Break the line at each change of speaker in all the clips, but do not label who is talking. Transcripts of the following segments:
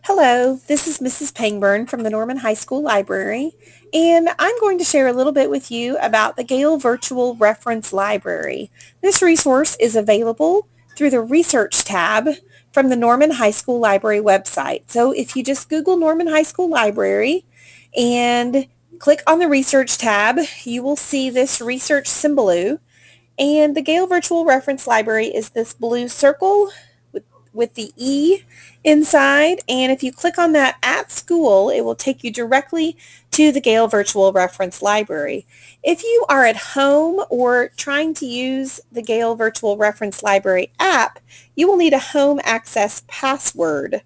Hello, this is Mrs. Pangburn from the Norman High School Library, and I'm going to share a little bit with you about the Gale Virtual Reference Library. This resource is available through the Research tab from the Norman High School Library website. So if you just Google Norman High School Library and click on the Research tab, you will see this research symbol. And the Gale Virtual Reference Library is this blue circle with the E inside, and if you click on that at school, it will take you directly to the Gale Virtual Reference Library. If you are at home or trying to use the Gale Virtual Reference Library app, you will need a home access password.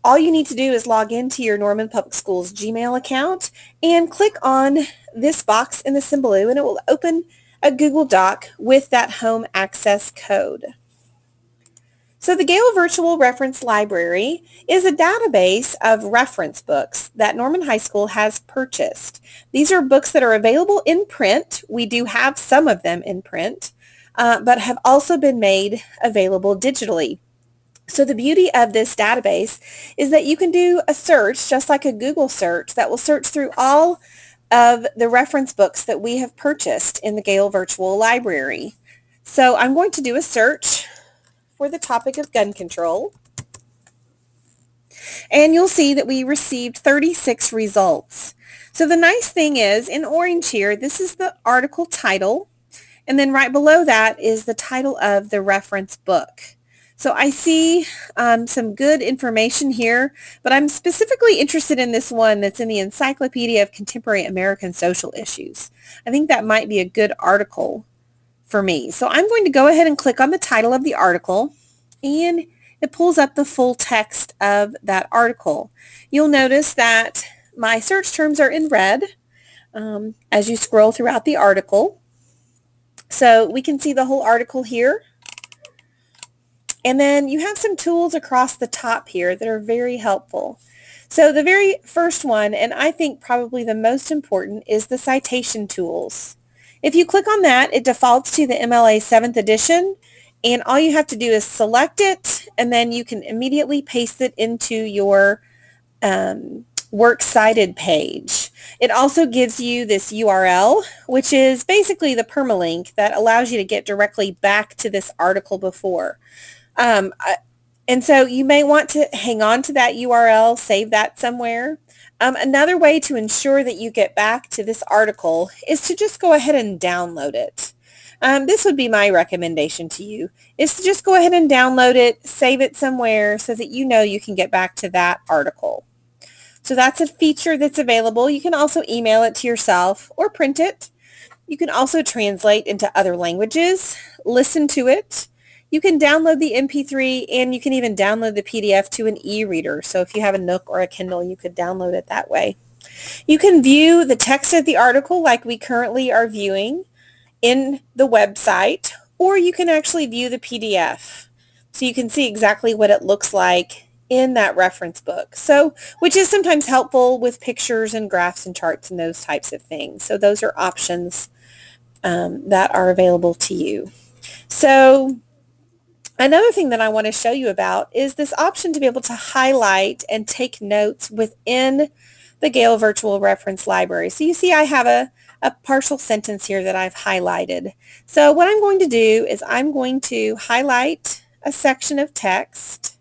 All you need to do is log into your Norman Public Schools Gmail account and click on this box in the symbol, and it will open a Google Doc with that home access code. So the Gale Virtual Reference Library is a database of reference books that Norman High School has purchased. These are books that are available in print. We do have some of them in print, but have also been made available digitally. So the beauty of this database is that you can do a search, just like a Google search, that will search through all of the reference books that we have purchased in the Gale Virtual Library. So I'm going to do a search for the topic of gun control. And you'll see that we received 36 results. So the nice thing is, in orange here, this is the article title, and then right below that is the title of the reference book. So I see some good information here, but I'm specifically interested in this one that's in the Encyclopedia of Contemporary American Social Issues. I think that might be a good article for me. So I'm going to go ahead and click on the title of the article, and it pulls up the full text of that article. You'll notice that my search terms are in red as you scroll throughout the article. So we can see the whole article here. And then you have some tools across the top here that are very helpful. So the very first one, and I think probably the most important, is the citation tools. If you click on that, it defaults to the MLA 7th edition, and all you have to do is select it, and then you can immediately paste it into your Works Cited page. It also gives you this URL, which is basically the permalink that allows you to get directly back to this article before. And so you may want to hang on to that URL, save that somewhere. Another way to ensure that you get back to this article is to just go ahead and download it. This would be my recommendation to you, is to just go ahead and download it, save it somewhere so that you know you can get back to that article. So that's a feature that's available. You can also email it to yourself or print it. You can also translate into other languages, listen to it. You can download the MP3, and you can even download the PDF to an e-reader. So if you have a Nook or a Kindle, you could download it that way. You can view the text of the article like we currently are viewing in the website, or you can actually view the PDF. So you can see exactly what it looks like in that reference book. So, which is sometimes helpful with pictures and graphs and charts and those types of things. So those are options that are available to you. So another thing that I want to show you about is this option to be able to highlight and take notes within the Gale Virtual Reference Library. So you see I have a partial sentence here that I've highlighted. So what I'm going to do is I'm going to highlight a section of text,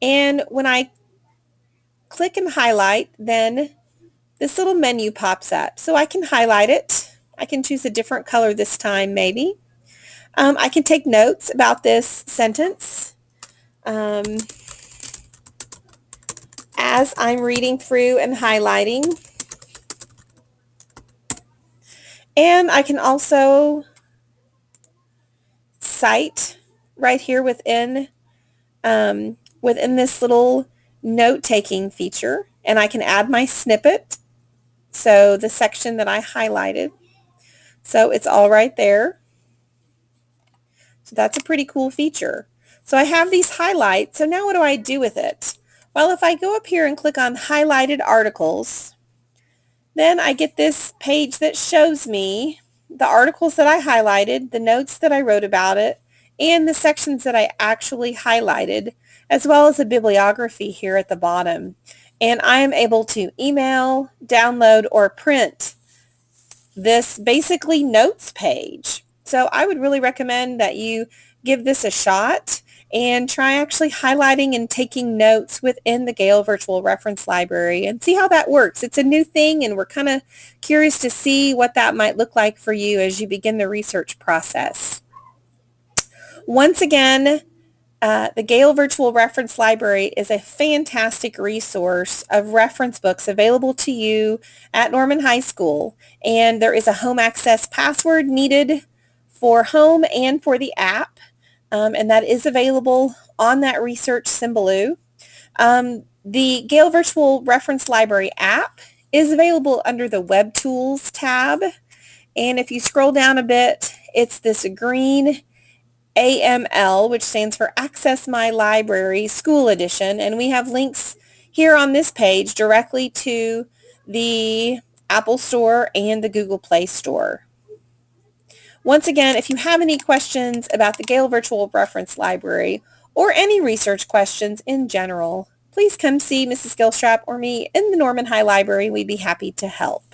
and when I click and highlight, then this little menu pops up. So I can highlight it. I can choose a different color this time maybe. I can take notes about this sentence as I'm reading through and highlighting. And I can also cite right here within this little note-taking feature, and I can add my snippet, so the section that I highlighted. So it's all right there. So that's a pretty cool feature. So I have these highlights. So now what do I do with it? Well, if I go up here and click on highlighted articles, then I get this page that shows me the articles that I highlighted, the notes that I wrote about it, and the sections that I actually highlighted, as well as a bibliography here at the bottom. And I am able to email, download, or print this basically notes page. So I would really recommend that you give this a shot and try actually highlighting and taking notes within the Gale Virtual Reference Library and see how that works. It's a new thing, and we're kind of curious to see what that might look like for you as you begin the research process. Once again, the Gale Virtual Reference Library is a fantastic resource of reference books available to you at Norman High School, and there is a home access password needed for home and for the app, and that is available on that research Symbaloo. The Gale Virtual Reference Library app is available under the Web Tools tab, and if you scroll down a bit, it's this green AML, which stands for Access My Library School Edition, and we have links here on this page directly to the Apple Store and the Google Play Store. Once again, if you have any questions about the Gale Virtual Reference Library or any research questions in general, please come see Mrs. Gilstrap or me in the Norman High Library. We'd be happy to help.